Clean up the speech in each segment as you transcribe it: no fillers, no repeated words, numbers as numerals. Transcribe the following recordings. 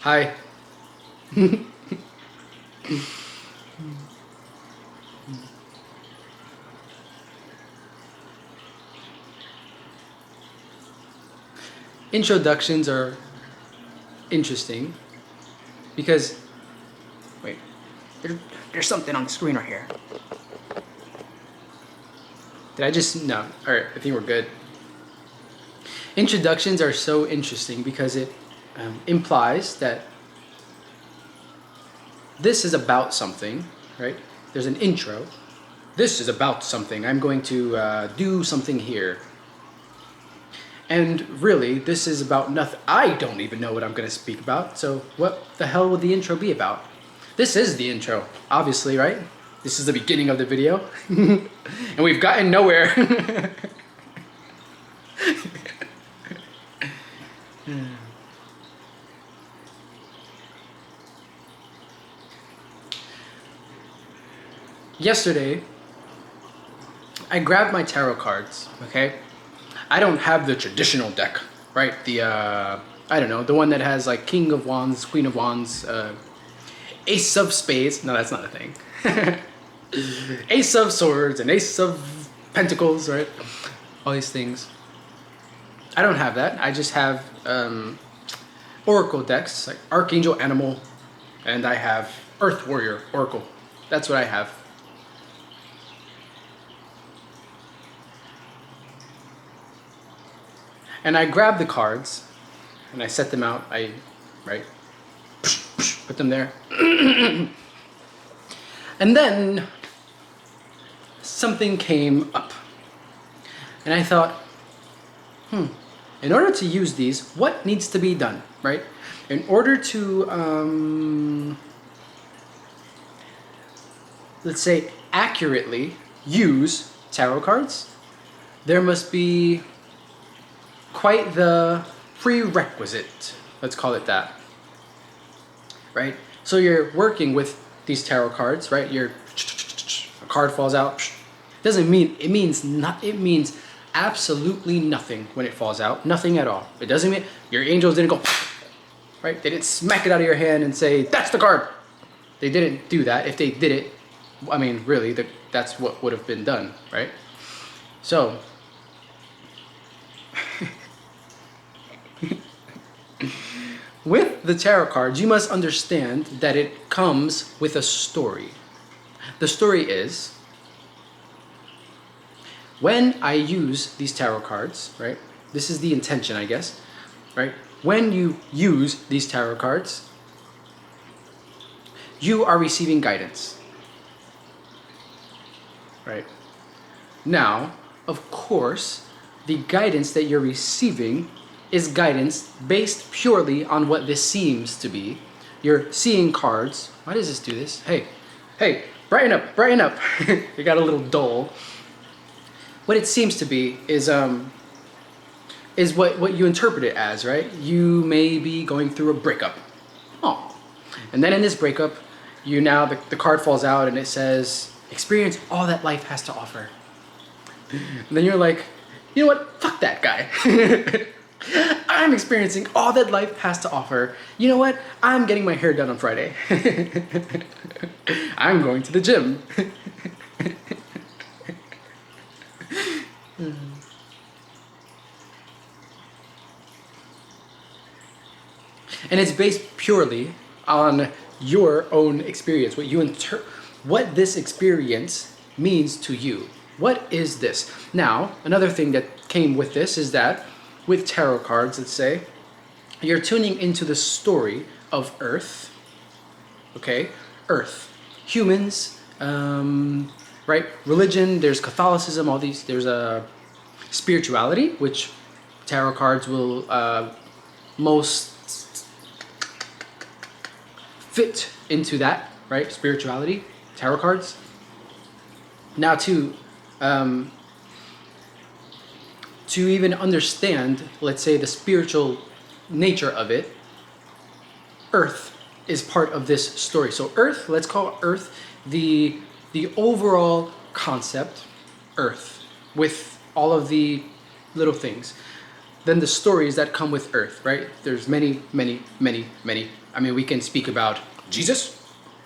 Hi. Introductions are interesting because, wait, there, there's something on the screen right here. Did I just, no, alright, I think we're good. Introductions are so interesting because it implies that this is about something, right? There's an intro. This is about something. I'm going to do something here. And really, this is about nothing. I don't even know what I'm going to speak about. So what the hell would the intro be about? This is the intro, obviously, right? This is the beginning of the video. And we've gotten nowhere. Yesterday, I grabbed my tarot cards, okay? I don't have the traditional deck, right? The, I don't know, the one that has like King of Wands, Queen of Wands, Ace of Spades. No, that's not a thing. Ace of Swords and Ace of Pentacles, right? All these things. I don't have that. I just have Oracle decks, like Archangel Animal, and I have Earth Warrior Oracle. That's what I have. And I grab the cards, and I set them out. Right, put them there. And then something came up. And I thought, in order to use these, what needs to be done, right? In order to, let's say, accurately use tarot cards, there must be quite the prerequisite, let's call it that, right? So you're working with these tarot cards, right? A card falls out, doesn't mean, it means absolutely nothing when it falls out, nothing at all. It doesn't mean, your angels didn't go, right? They didn't smack it out of your hand and say, that's the card. They didn't do that. If they did it, I mean, really, that's what would have been done, right? So, with the tarot cards, you must understand that it comes with a story. The story is, when I use these tarot cards, right? This is the intention, I guess, right? When you use these tarot cards, you are receiving guidance, right? Now, of course, the guidance that you're receiving is guidance based purely on what this seems to be. You're seeing cards. Why does this do this? Hey, brighten up, brighten up. You got a little dull. What it seems to be is what you interpret it as, right? You may be going through a breakup. Oh. And then in this breakup, the card falls out and it says, experience all that life has to offer. And then you're like, you know what? Fuck that guy. I'm experiencing all that life has to offer. You know what? I'm getting my hair done on Friday. I'm going to the gym. And it's based purely on your own experience, what this experience means to you. What is this? Now, another thing that came with this is that with tarot cards, let's say, you're tuning into the story of Earth, okay? Earth. Humans, right? Religion, there's Catholicism, all these, there's a spirituality, which tarot cards will most fit into that, right? Spirituality, tarot cards. Now to even understand, let's say, the spiritual nature of it, Earth is part of this story. So Earth, let's call Earth the overall concept, Earth, with all of the little things. Then the stories that come with Earth, right? There's many, many, many, many I mean, we can speak about Jesus.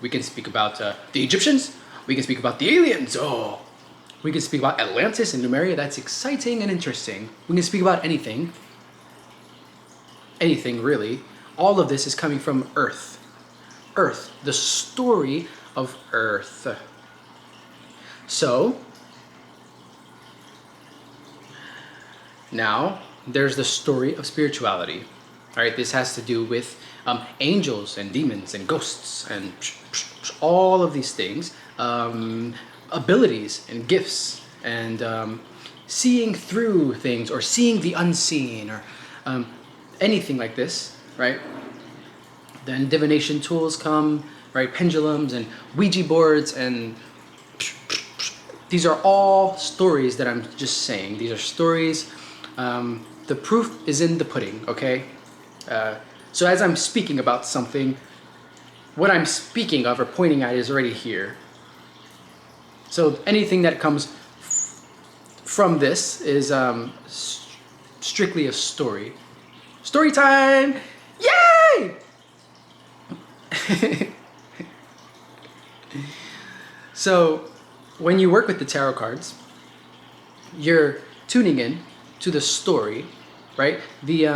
We can speak about the Egyptians. We can speak about the aliens. Oh, we can speak about Atlantis and Numeria. That's exciting and interesting. We can speak about anything. Anything, really. All of this is coming from Earth. Earth, the story of Earth. So, now there's the story of spirituality. All right, this has to do with angels and demons and ghosts and all of these things, abilities and gifts, and seeing through things or seeing the unseen or anything like this, right? Then divination tools come, right? Pendulums and Ouija boards, and these are all stories that I'm just saying. These are stories. The proof is in the pudding, okay? So as I'm speaking about something, what I'm speaking of or pointing at is already here. So anything that comes from this is strictly a story. Story time! Yay! So when you work with the tarot cards, you're tuning in to the story, right? The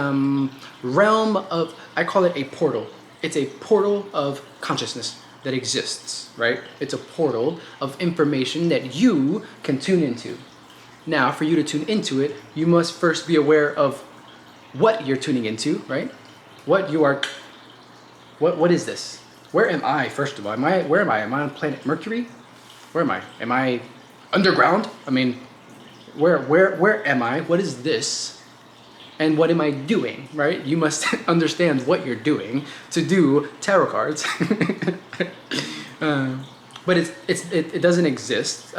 realm of, I call it a portal. It's a portal of consciousness that exists, right? It's a portal of information that you can tune into. Now, for you to tune into it, you must first be aware of what you're tuning into, right? What you are, what is this? Where am I, first of all? Where am I? Am I on planet Mercury? Where am I? Am I underground? I mean, where am I? What is this? And what am I doing, right? You must understand what you're doing to do tarot cards. But it doesn't exist.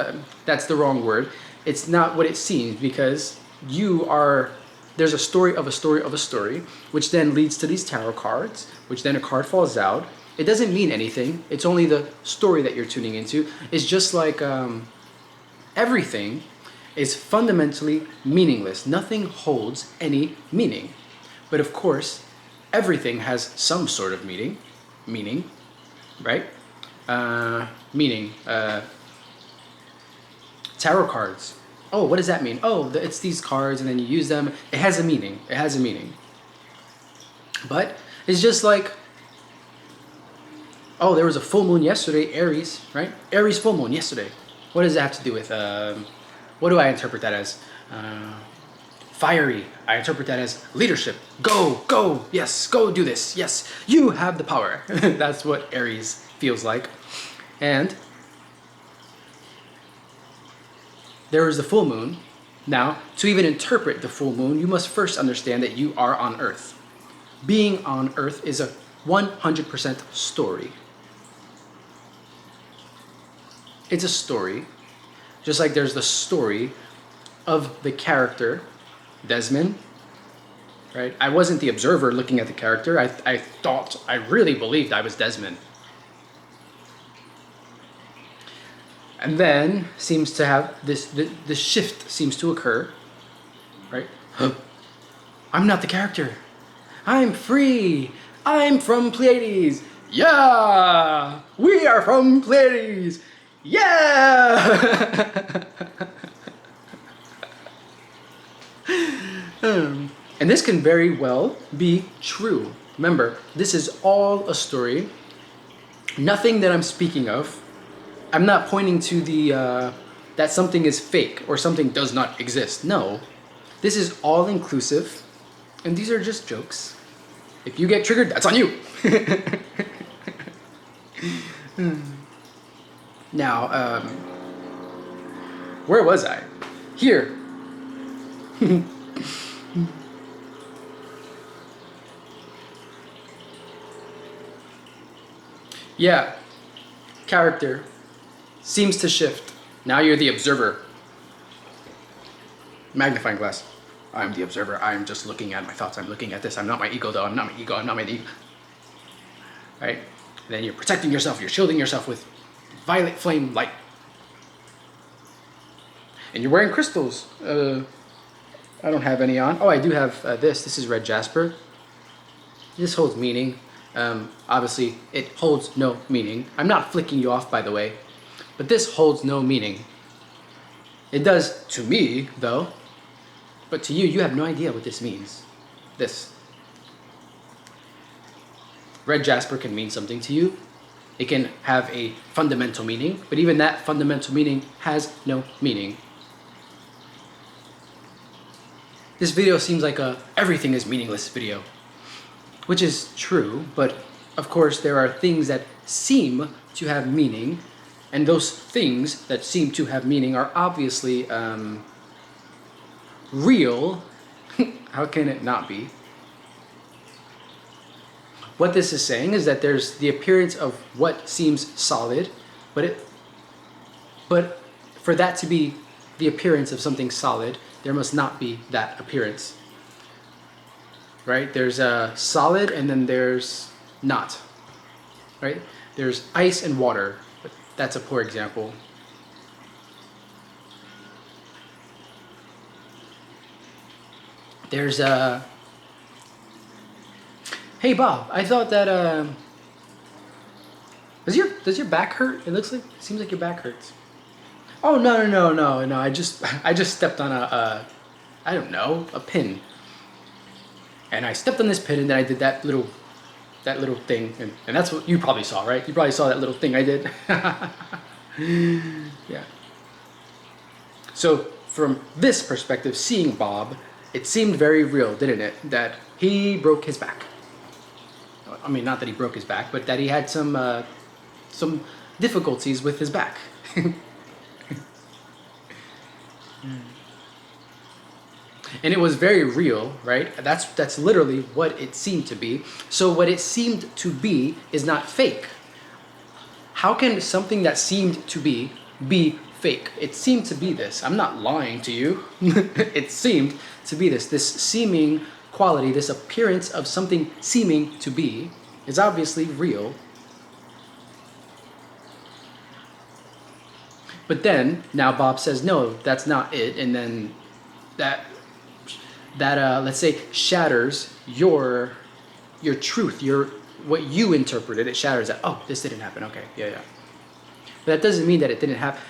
That's the wrong word. It's not what it seems, because there's a story of a story of a story, which then leads to these tarot cards, which then a card falls out. It doesn't mean anything. It's only the story that you're tuning into. It's just like everything is fundamentally meaningless. Nothing holds any meaning. But of course, everything has some sort of meaning, right? Tarot cards. Oh, what does that mean? Oh, it's these cards and then you use them. It has a meaning. It has a meaning. But it's just like, oh, there was a full moon yesterday, Aries, right? Aries full moon yesterday. What does that have to do with, what do I interpret that as? Fiery. I interpret that as leadership. Go, yes, go do this. Yes, you have the power. That's what Aries feels like. And there is the full moon. Now, to even interpret the full moon, you must first understand that you are on Earth. Being on Earth is a 100% story. It's a story, just like there's the story of the character, Dezmin, right? I wasn't the observer looking at the character. I really believed I was Dezmin. And then seems to have this shift seems to occur, right? I'm not the character. I'm free. I'm from Pleiades. Yeah, we are from Pleiades. Yeah. And this can very well be true. Remember, this is all a story. Nothing that I'm speaking of, I'm not pointing to the that something is fake or something does not exist. No, this is all inclusive, and these are just jokes. If you get triggered, that's on you. Now, where was I? Here. Yeah, character seems to shift. Now you're the observer. Magnifying glass. I'm the observer. I'm just looking at my thoughts. I'm looking at this. I'm not my ego though. I'm not my ego. I'm not my ego. Right? And then you're protecting yourself. You're shielding yourself with violet flame light. And you're wearing crystals. I don't have any on. Oh, I do have this. This is red jasper. This holds meaning. Obviously, it holds no meaning. I'm not flicking you off, by the way, but this holds no meaning. It does to me, though, but to you, you have no idea what this means. This. Red jasper can mean something to you. It can have a fundamental meaning, but even that fundamental meaning has no meaning. This video seems like a everything is meaningless video, which is true, but of course there are things that seem to have meaning, and those things that seem to have meaning are obviously real. How can it not be? What this is saying is that there's the appearance of what seems solid, but for that to be the appearance of something solid, there must not be that appearance. Right? There's a solid and then there's not. Right? There's ice and water, but that's a poor example. There's a... Hey Bob, I thought that does your back hurt? It seems like your back hurts. Oh no! I just stepped on I don't know, a pin. And I stepped on this pin and then I did that little thing, and that's what you probably saw, right? You probably saw that little thing I did. Yeah. So from this perspective, seeing Bob, it seemed very real, didn't it? That he broke his back. I mean, not that he broke his back, but that he had some difficulties with his back. And it was very real, right? That's literally what it seemed to be. So what it seemed to be is not fake. How can something that seemed to be fake? It seemed to be this. I'm not lying to you. It seemed to be this. This seeming quality, this appearance of something seeming to be, is obviously real. But then, now Bob says, no, that's not it. And then that let's say, shatters your truth, what you interpreted. It shatters that, oh, this didn't happen. Okay, yeah. But that doesn't mean that it didn't happen.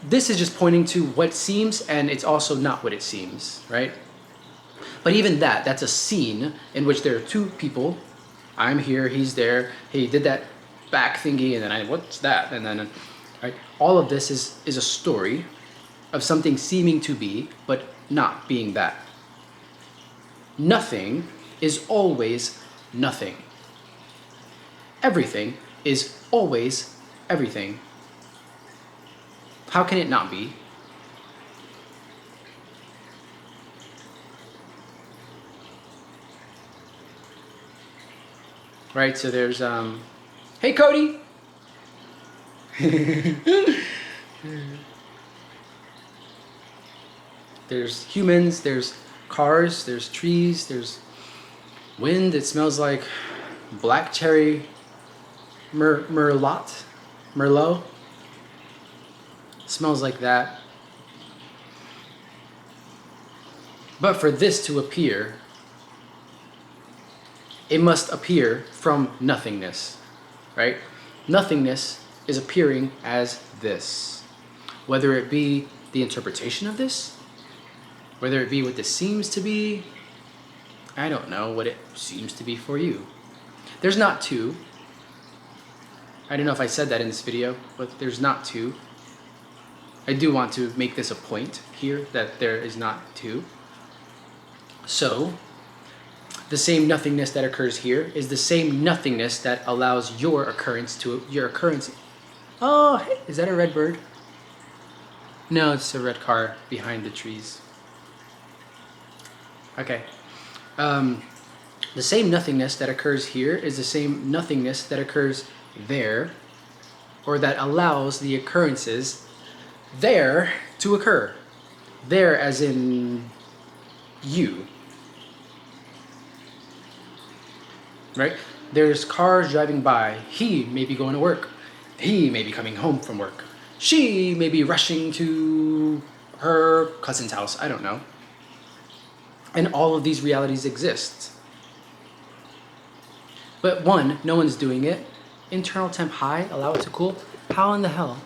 This is just pointing to what seems, and it's also not what it seems, right? But even that's a scene in which there are two people. I'm here, he's there. He did that back thingy, and then what's that? And then, right? All of this is a story of something seeming to be, but not being that. Nothing is always nothing. Everything is always everything. How can it not be? Right, so there's, hey Cody! There's humans, there's cars, there's trees, there's wind. It smells like black cherry Merlot. It smells like that. But for this to appear, it must appear from nothingness, right? Nothingness is appearing as this. Whether it be the interpretation of this, whether it be what this seems to be, I don't know what it seems to be for you. There's not two. I don't know if I said that in this video, but there's not two. I do want to make this a point here, that there is not two. So, the same nothingness that occurs here is the same nothingness that allows your occurrence. Oh, hey, is that a red bird? No, it's a red car behind the trees. Okay. The same nothingness that occurs here is the same nothingness that occurs there, or that allows the occurrences there to occur. There as in you. Right? There's cars driving by. He may be going to work. He may be coming home from work. She may be rushing to her cousin's house. I don't know. And all of these realities exist. But one, no one's doing it. Internal temp high, allow it to cool. How in the hell